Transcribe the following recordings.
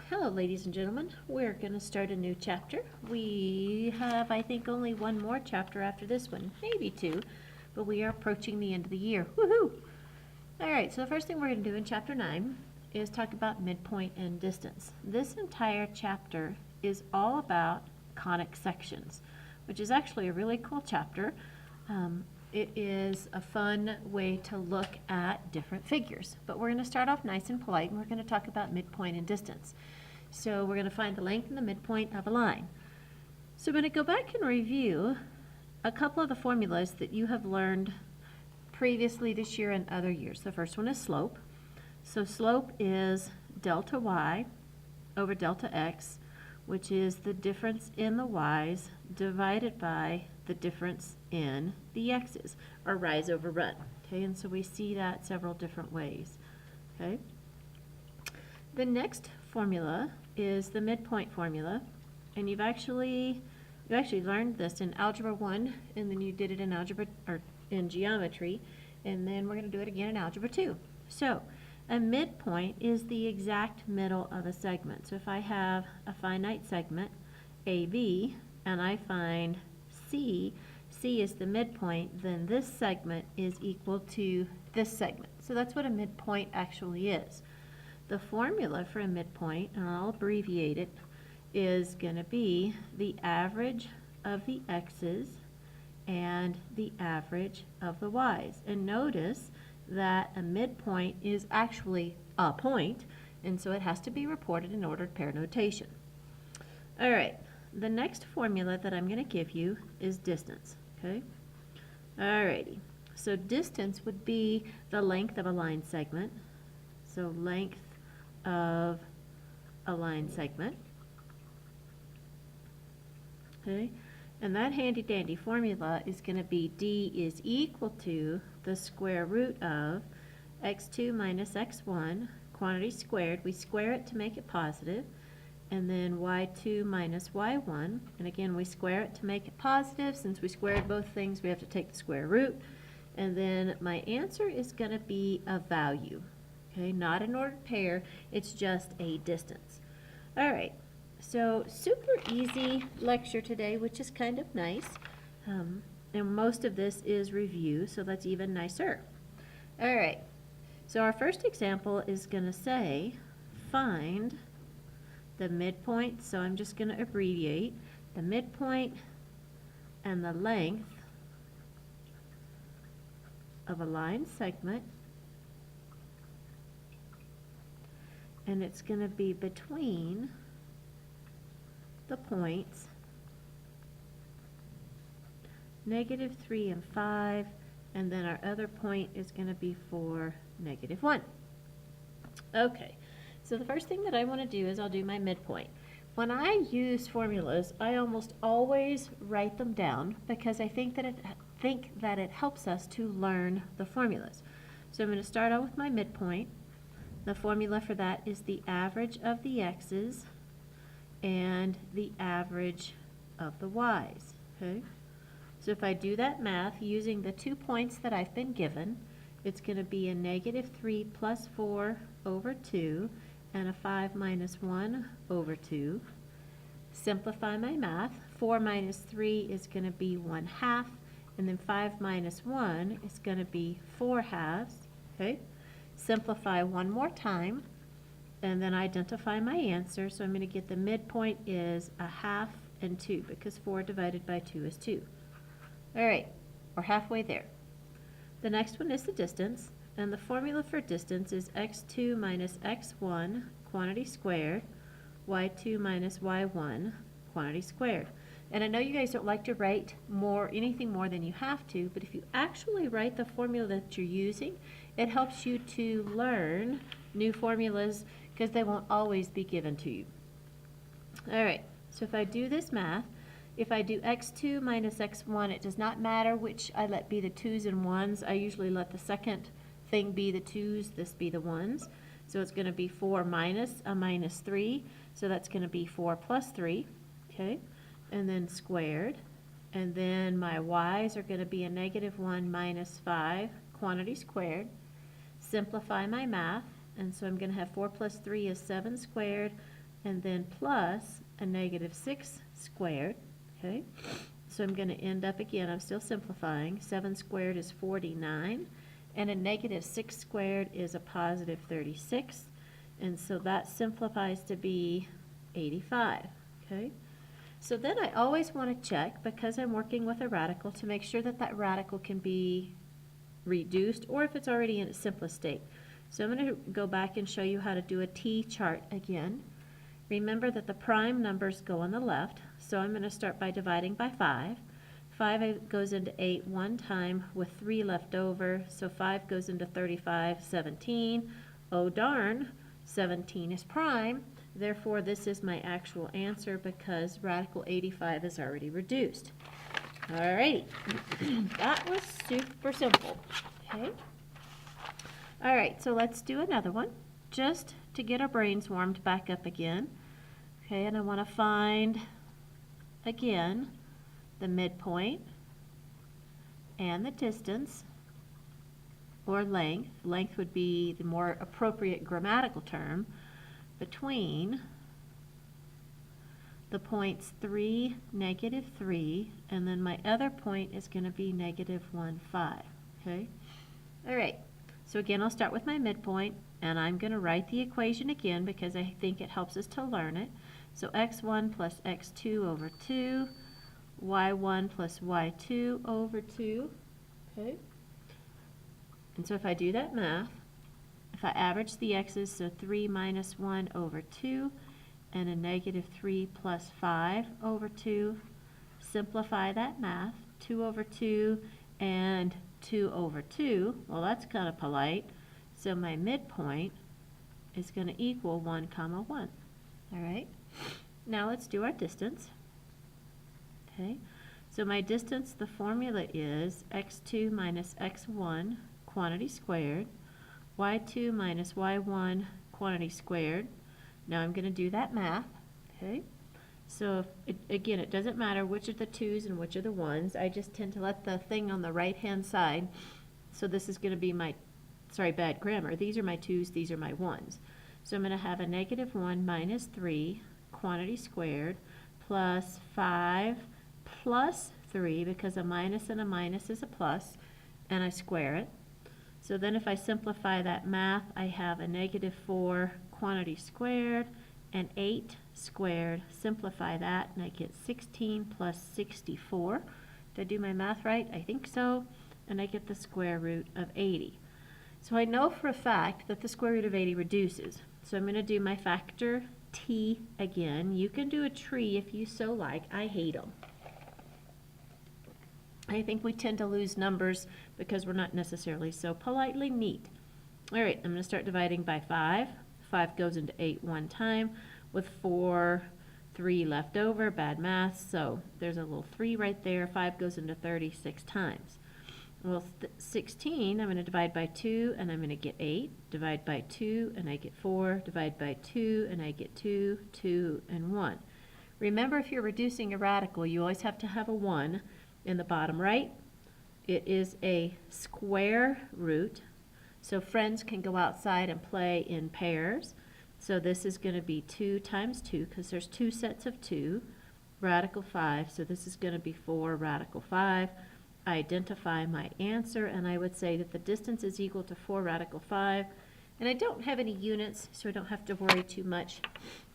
Hello, ladies and gentlemen. We're going to start a new chapter. We have, I think, only one more chapter after this one, maybe two, but we are approaching the end of the year. Woohoo! All right, so the first thing we're going to do in chapter 9 is talk about midpoint and distance. This entire chapter is all about conic sections, which is actually a really cool chapter. It is a fun way to look at different figures. But we're going to start off nice and polite, and we're going to talk about midpoint and distance. So we're going to find the length and the midpoint of a line. So I'm going to go back and review a couple of the formulas that you have learned previously this year and other years. The first one is slope. So slope is delta y over delta x, which is the difference in the y's divided by the difference in the x's, or rise over run. Okay, and so we see that several different ways. Okay. The next formula is the midpoint formula, and you actually learned this in Algebra 1, and then you did it in algebra or in geometry, and then we're going to do it again in Algebra 2. So a midpoint is the exact middle of a segment. So if I have a finite segment, AB, and I find C is the midpoint, then this segment is equal to this segment. So that's what a midpoint actually is. The formula for a midpoint, and I'll abbreviate it, is going to be the average of the x's and the average of the y's. And notice that a midpoint is actually a point, and so it has to be reported in ordered pair notation. All right, the next formula that I'm going to give you is distance. Okay. All righty. So distance would be the length of a line segment. So length of a line segment. Okay. And that handy dandy formula is going to be D is equal to the square root of x2 minus x1, quantity squared. We square it to make it positive. And then y2 minus y1, and again we square it to make it positive. Since we squared both things, we have to take the square root, and then my answer is going to be a value. Okay, not an ordered pair, it's just a distance. All right, so super easy lecture today, which is kind of nice, and most of this is review, so that's even nicer. All right, so our first example is going to say find the midpoint, so I'm just going to abbreviate the midpoint and the length of a line segment, and it's going to be between the points -3 and 5, and then our other point is going to be for -1. Okay. So the first thing that I want to do is I'll do my midpoint. When I use formulas, I almost always write them down because I think that it helps us to learn the formulas. So I'm going to start out with my midpoint. The formula for that is the average of the x's and the average of the y's. Okay? So if I do that math using the 2 points that I've been given, it's going to be a -3 plus 4 over 2 and a 5 minus 1 over 2. Simplify my math. 4 minus 3 is going to be 1/2, and then 5 minus 1 is going to be 4/2. Okay? Simplify one more time, and then identify my answer. So I'm going to get the midpoint is 1/2 and 2, because 4 divided by 2 is 2. All right, we're halfway there. The next one is the distance. And the formula for distance is x2 minus x1, quantity squared, y2 minus y1, quantity squared. And I know you guys don't like to write anything more than you have to, but if you actually write the formula that you're using, it helps you to learn new formulas because they won't always be given to you. All right, so if I do this math, if I do x2 minus x1, it does not matter which I let be the 2's and 1's. I usually let the second thing be the 2's, this be the 1's. So it's going to be 4 minus a -3, so that's going to be 4 plus 3, okay? And then squared. And then my y's are going to be a -1 minus 5, quantity squared. Simplify my math, and so I'm going to have 4 plus 3 is 7 squared and then plus a negative 6 squared, okay? So I'm going to end up again, I'm still simplifying, 7 squared is 49, and a negative 6 squared is a positive 36, and so that simplifies to be 85, okay? So then I always want to check, because I'm working with a radical, to make sure that that radical can be reduced, or if it's already in its simplest state. So I'm going to go back and show you how to do a T-chart again. Remember that the prime numbers go on the left, so I'm going to start by dividing by 5. 5 goes into 8 one time with 3 left over, so 5 goes into 35, 17. Oh darn, 17 is prime, therefore this is my actual answer because radical 85 is already reduced. Alright, that was super simple, okay? Alright, so let's do another one, just to get our brains warmed back up again. Okay, and I want to find, again, the midpoint and the distance, or length. Length would be the more appropriate grammatical term, between the points 3, negative 3, and then my other point is going to be negative 1, 5. Okay? All right. So again, I'll start with my midpoint, and I'm going to write the equation again because I think it helps us to learn it. So x1 plus x2 over 2, y1 plus y2 over 2. Okay? And so if I do that math, if I average the x's, so 3 minus 1 over 2, and a negative 3 plus 5 over 2, simplify that math, 2 over 2 and 2 over 2, well that's kind of polite, so my midpoint is going to equal 1 comma 1. Alright, now let's do our distance. Okay, so my distance, the formula is x2 minus x1 quantity squared, y2 minus y1 quantity squared. Now I'm going to do that math, okay? So again, it doesn't matter which are the 2's and which are the 1's. I just tend to let the thing on the right-hand side, so this is going to be my, sorry, bad grammar. These are my 2's, these are my 1's. So I'm going to have a negative 1 minus 3 quantity squared plus 5 plus 3, because a minus and a minus is a plus, and I square it. So then if I simplify that math, I have a negative 4 quantity squared and 8 squared. Simplify that and I get 16 plus 64. Did I do my math right? I think so. And I get the square root of 80. So I know for a fact that the square root of 80 reduces. So I'm going to do my factor T again. You can do a tree if you so like. I hate them. I think we tend to lose numbers because we're not necessarily so politely neat. All right, I'm going to start dividing by 5. 5 goes into 8 one time with 3 left over, bad math, so there's a little 3 right there. 5 goes into 36 times. Well, 16, I'm going to divide by 2 and I'm going to get 8. Divide by 2 and I get 4. Divide by 2 and I get 2, 2, and 1. Remember, if you're reducing a radical, you always have to have a 1 in the bottom right. It is a square root, so friends can go outside and play in pairs. So this is going to be 2 times 2, because there's 2 sets of 2, radical 5, so this is going to be 4 radical 5. I identify my answer, and I would say that the distance is equal to 4 radical 5, and I don't have any units, so I don't have to worry too much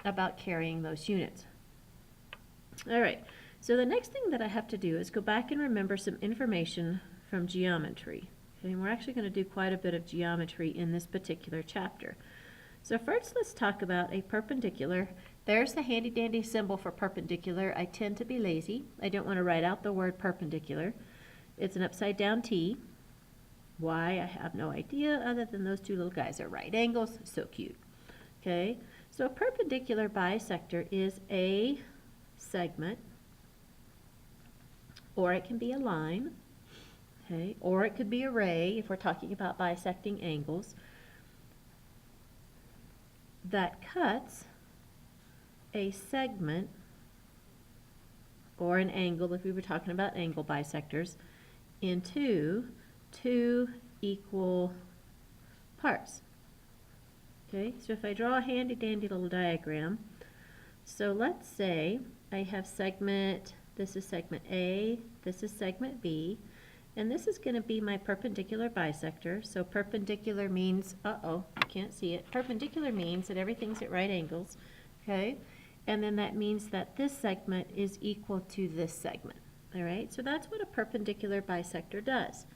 about carrying those units. All right. So the next thing that I have to do is go back and remember some information from geometry. Okay, and we're actually going to do quite a bit of geometry in this particular chapter. So first let's talk about a perpendicular. There's the handy dandy symbol for perpendicular. I tend to be lazy. I don't want to write out the word perpendicular. It's an upside down T. Why? I have no idea, other than those 2 little guys are right angles. So cute. Okay, so a perpendicular bisector is a segment, or it can be a line, okay, or it could be a ray if we're talking about bisecting angles, that cuts a segment or an angle, if we were talking about angle bisectors, into 2 equal parts. Okay, so if I draw a handy dandy little diagram, So let's say I have segment, this is segment A, this is segment B, and this is going to be my perpendicular bisector. So perpendicular means, I can't see it. Perpendicular means that everything's at right angles, okay? And then that means that this segment is equal to this segment, all right? So that's what a perpendicular bisector does.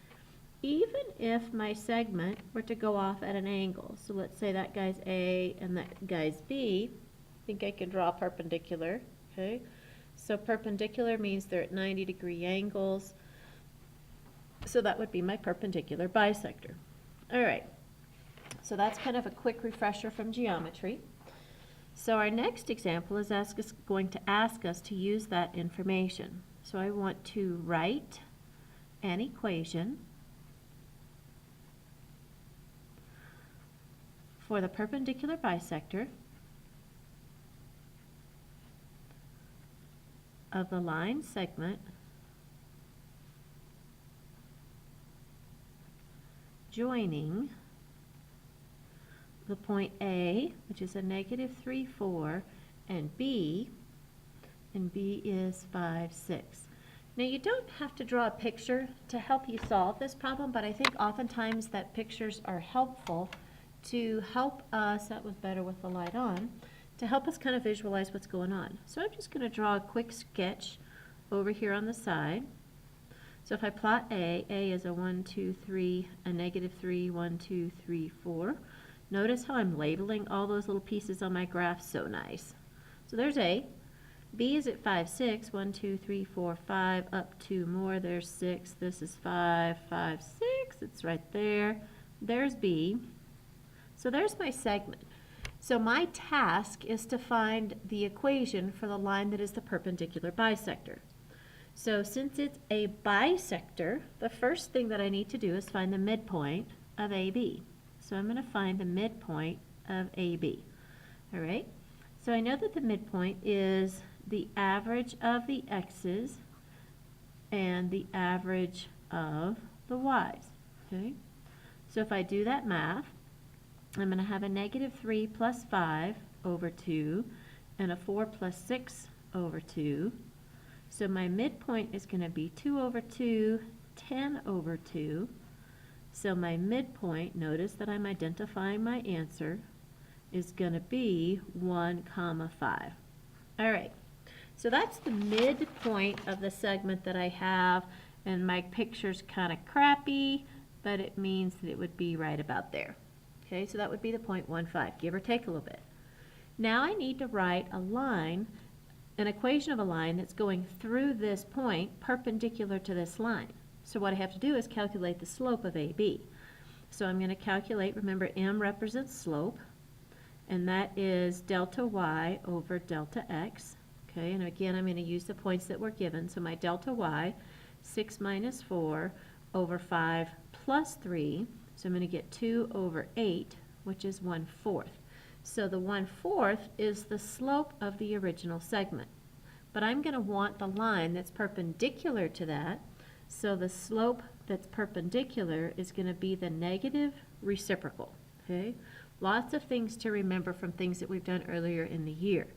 Even if my segment were to go off at an angle, so let's say that guy's A and that guy's B, I think I can draw perpendicular, okay? So perpendicular means they're at 90-degree angles. So that would be my perpendicular bisector. All right, so that's kind of a quick refresher from geometry. So our next example is going to ask us to use that information. So I want to write an equation for the perpendicular bisector of the line segment joining the point A, which is a -3, 4, and B is 5, 6. Now you don't have to draw a picture to help you solve this problem, but I think oftentimes that pictures are helpful to help us, that was better with the light on, to help us kind of visualize what's going on. So I'm just going to draw a quick sketch over here on the side. So if I plot A is a 1, 2, 3, a -3, 1, 2, 3, 4. Notice how I'm labeling all those little pieces on my graph, so nice. So there's A. B is at 5, 6, 1, 2, 3, 4, 5, up 2 more, there's 6, this is 5, 5, 6, it's right there. There's B. So there's my segment. So my task is to find the equation for the line that is the perpendicular bisector. So since it's a bisector, the first thing that I need to do is find the midpoint of AB. So I'm going to find the midpoint of AB. All right? So I know that the midpoint is the average of the x's and the average of the y's. Okay? So if I do that math, I'm going to have a -3 plus 5 over 2 and a 4 plus 6 over 2. So my midpoint is going to be 2 over 2, 10 over 2. So my midpoint, notice that I'm identifying my answer, is going to be 1, 5. All right, so that's the midpoint of the segment that I have, and my picture's kind of crappy, but it means that it would be right about there. Okay, so that would be the 0.15, give or take a little bit. Now I need to write a line, an equation of a line that's going through this point perpendicular to this line. So what I have to do is calculate the slope of AB. So I'm going to calculate, remember M represents slope, and that is delta y over delta x. Okay, and again I'm going to use the points that were given. So my delta y, 6 minus 4 over 5 plus 3. So I'm going to get 2 over 8, which is 1/4. So the 1/4 is the slope of the original segment. But I'm going to want the line that's perpendicular to that. So the slope that's perpendicular is going to be the negative reciprocal. Okay? Lots of things to remember from things that we've done earlier in the year.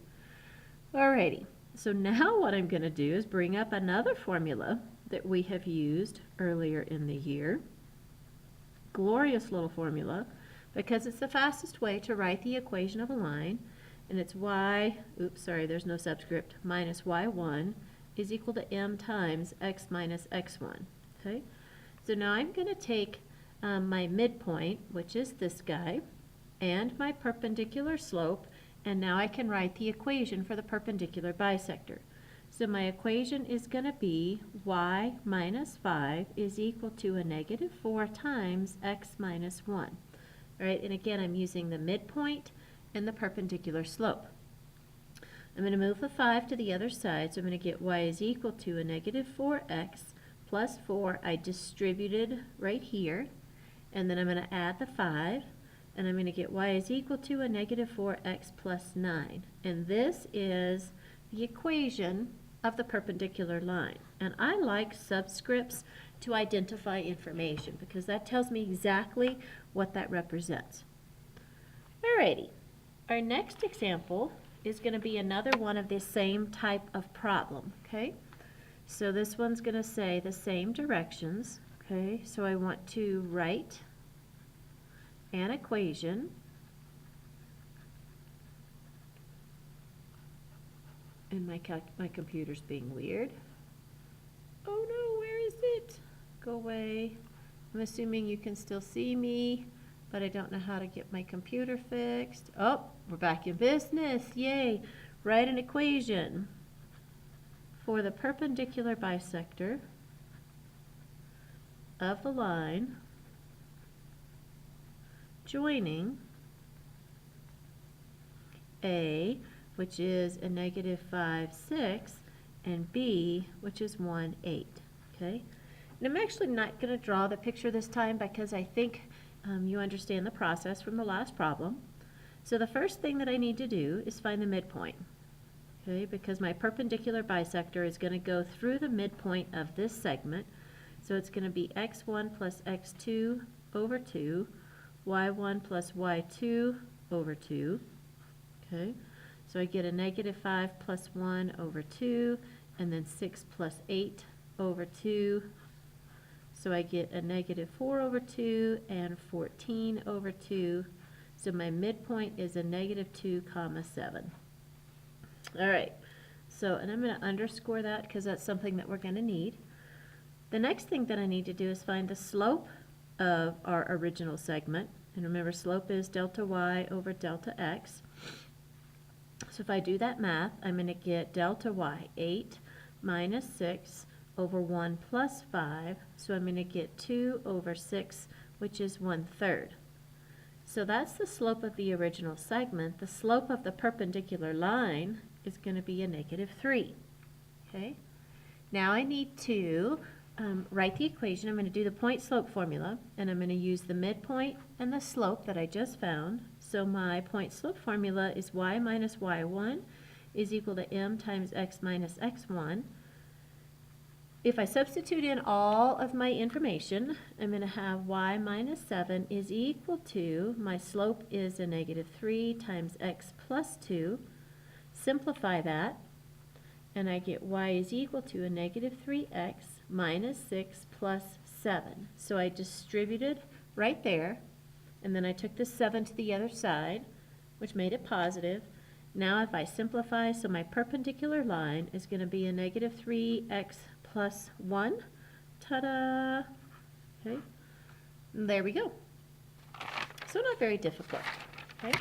Alrighty, so now what I'm going to do is bring up another formula that we have used earlier in the year. Glorious little formula, because it's the fastest way to write the equation of a line, and it's y, oops, sorry, there's no subscript, minus y1 is equal to m times x minus x1. Okay, so now I'm going to take my midpoint, which is this guy, and my perpendicular slope, and now I can write the equation for the perpendicular bisector. So my equation is going to be y minus 5 is equal to a -4 times x minus 1. All right, and again, I'm using the midpoint and the perpendicular slope. I'm going to move the 5 to the other side, so I'm going to get y is equal to a -4x plus 4. I distributed right here, and then I'm going to add the 5, and I'm going to get y is equal to a -4x plus 9. And this is the equation of the perpendicular line. And I like subscripts to identify information because that tells me exactly what that represents. Alrighty, our next example is going to be another one of the same type of problem, okay? So this one's going to say the same directions, okay? So I want to write an equation, and my computer's being weird. Oh no, where is it? Go away. I'm assuming you can still see me, but I don't know how to get my computer fixed. Oh, we're back in business. Yay. Write an equation for the perpendicular bisector of the line joining A, which is a -5, 6, and B, which is 1, 8. Okay? And I'm actually not going to draw the picture this time because I think you understand the process from the last problem. So the first thing that I need to do is find the midpoint. Okay? Because my perpendicular bisector is going to go through the midpoint of this segment. So it's going to be x1 plus x2 over 2, y1 plus y2 over 2. Okay? So I get a -5 plus 1 over 2, and then 6 plus 8 over 2. So I get a -4 over 2 and 14 over 2. So my midpoint is a -2, 7. All right. So, and I'm going to underscore that because that's something that we're going to need. The next thing that I need to do is find the slope of our original segment. And remember, slope is delta y over delta x. So if I do that math, I'm going to get delta y, 8 minus 6 over 1 plus 5. So I'm going to get 2 over 6, which is 1/3. So that's the slope of the original segment. The slope of the perpendicular line is going to be a -3. Okay? Now I need to write the equation. I'm going to do the point slope formula, and I'm going to use the midpoint and the slope that I just found. So my point slope formula is y minus y1 is equal to m times x minus x1. If I substitute in all of my information, I'm going to have y minus 7 is equal to, my slope is a -3 times x plus 2. Simplify that, and I get y is equal to a -3x minus 6 plus 7. So I distributed right there, and then I took the 7 to the other side, which made it positive. Now if I simplify, so my perpendicular line is going to be a -3x plus 1. Ta-da! Okay, and there we go. So not very difficult. Okay,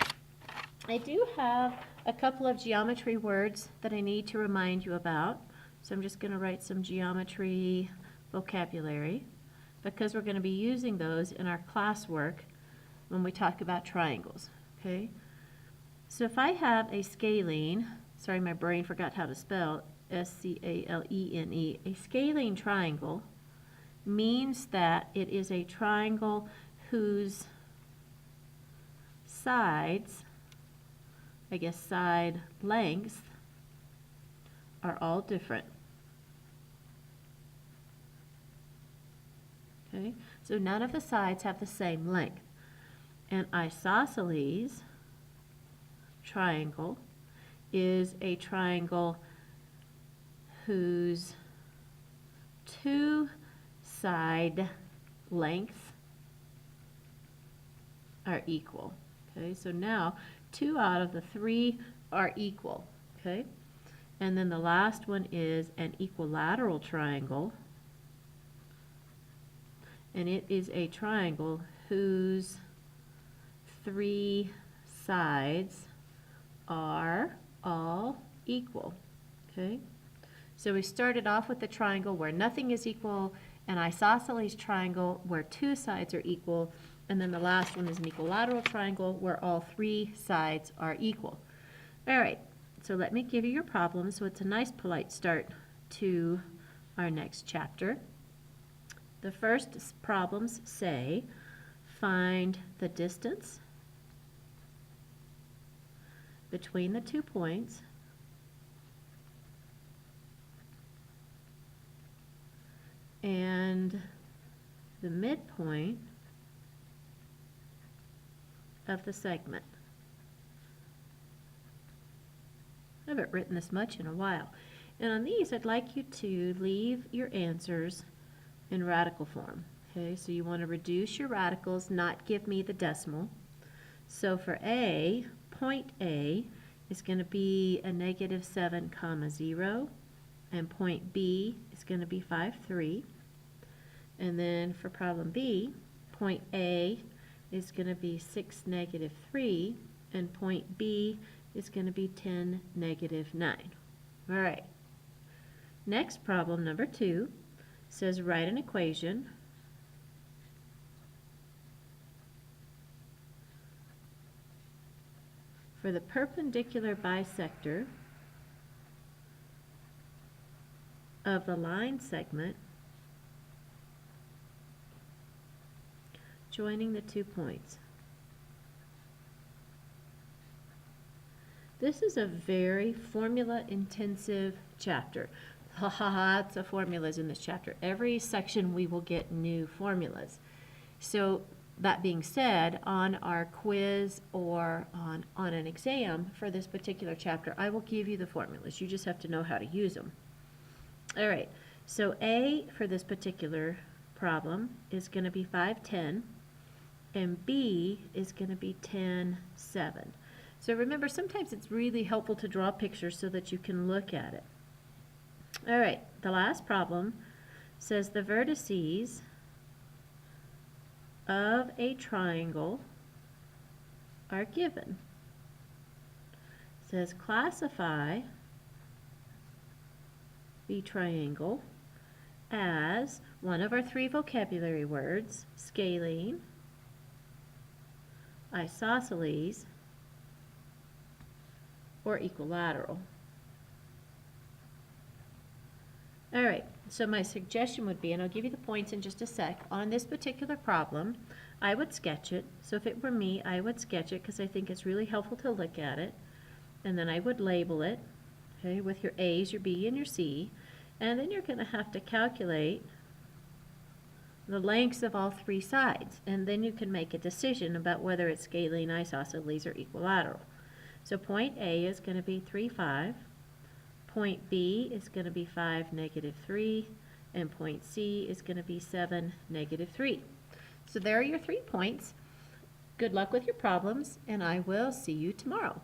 I do have a couple of geometry words that I need to remind you about. So I'm just going to write some geometry vocabulary because we're going to be using those in our classwork when we talk about triangles. Okay, so if I have a scalene, sorry my brain forgot how to spell, S-C-A-L-E-N-E, a scalene triangle means that it is a triangle whose sides, I guess side lengths, are all different. Okay, so none of the sides have the same length. An isosceles triangle is a triangle whose two side lengths are equal. Okay, so now 2 out of the 3 are equal. Okay, and then the last one is an equilateral triangle, and it is a triangle whose 3 sides are all equal. Okay, so we started off with the triangle where nothing is equal, an isosceles triangle where 2 sides are equal, and then the last one is an equilateral triangle where all 3 sides are equal. All right, so let me give you your problem so it's a nice polite start to our next chapter. The first problems say find the distance between the 2 points and the midpoint of the segment. I haven't written this much in a while. And on these, I'd like you to leave your answers in radical form. Okay, so you want to reduce your radicals, not give me the decimal. So for A, point A is going to be a negative 7 comma 0, and point B is going to be 5, 3. And then for problem B, point A is going to be 6, negative 3, and point B is going to be 10, negative 9. All right. Next problem, number 2, says write an equation for the perpendicular bisector of the line segment joining the 2 points. This is a very formula-intensive chapter. Lots of formulas in this chapter. Every section we will get new formulas. So that being said, on our quiz or on an exam for this particular chapter, I will give you the formulas. You just have to know how to use them. All right, so A for this particular problem is going to be 5, 10, and B is going to be 10, 7. So remember, sometimes it's really helpful to draw pictures so that you can look at it. All right, the last problem says the vertices of a triangle are given. It says classify the triangle as one of our 3 vocabulary words, scalene, isosceles, or equilateral. All right, so my suggestion would be, and I'll give you the points in just a sec, on this particular problem, I would sketch it. So if it were me, I would sketch it because I think it's really helpful to look at it. And then I would label it, okay, with your A's, your B, and your C. And then you're going to have to calculate the lengths of all 3 sides. And then you can make a decision about whether it's scalene, isosceles, or equilateral. So point A is going to be 3, 5. Point B is going to be 5, negative 3, and point C is going to be 7, negative 3. So there are your 3 points. Good luck with your problems, and I will see you tomorrow.